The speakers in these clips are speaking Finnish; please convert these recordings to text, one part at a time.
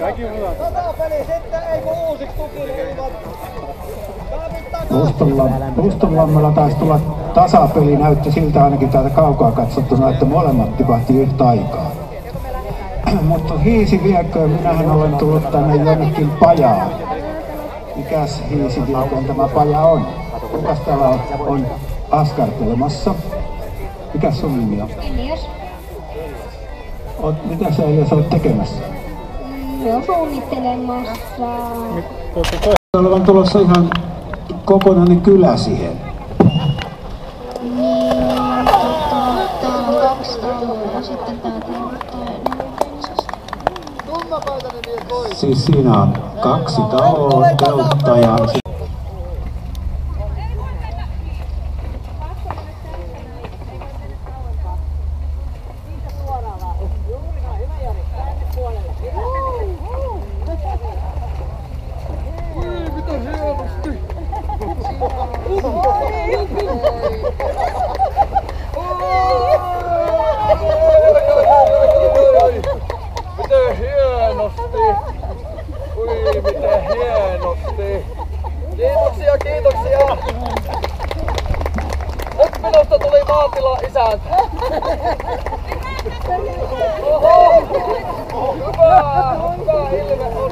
Tasapeli sitten, ei kun uusiksi tukiluivat. Mustonlammella taisi tulla tasapeli, näytti siltä ainakin täältä kaukaa katsottuna, että molemmat tipahti yhtä aikaa. Mutta hiisi vieköön, minähän olen tullut tänne jonnekin pajaan. Mikäs hiisi vieköön tämä paja on? Kukas täällä on askartelemassa? Mikäs sun nimi on? Elias. Mitä sä Elias olet tekemässä? Joo, suunnittelemassa. Täällä on tulossa ihan kokonainen kylä siihen. Niin, täällä on 2 taloa, sitten tää teltta. Siis siinä on 2 taloa, teltta ja... Miten hienosti! Ui, miten hienosti! Kiitoksia, kiitoksia! Nyt minusta tuli maatilan isäntä! Oho! Hyvä ilme on!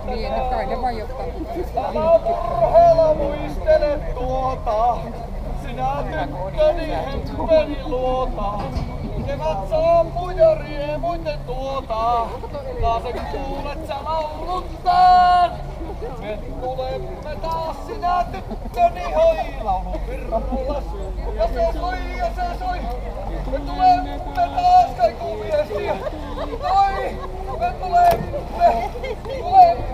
Niin, että kai ne vaan jotain. Älä murheella muistele tuota, sinä tyttöni henkkeni luota. Kevät saapuu ja riemuiten tuota, taasen kuulet sä laulun tän. Me tulemme taas sinä tyttöni hoi, laulu virmulas. Ja se soi ja se soi, me tulemme taas kaikuu viestiä. Oi, me tulemme. Tulemme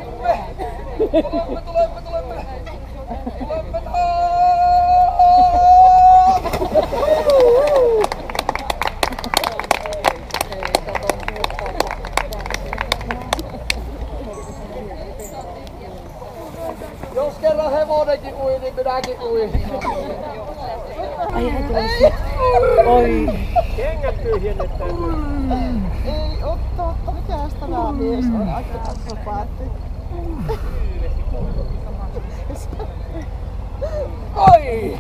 Jos kerran hevonenkin ui, niin minäkin ui. Oi. Kengät tyhjennetään. Ei oo totta, mikäs tämä mies on aika akrobaatti. Oi!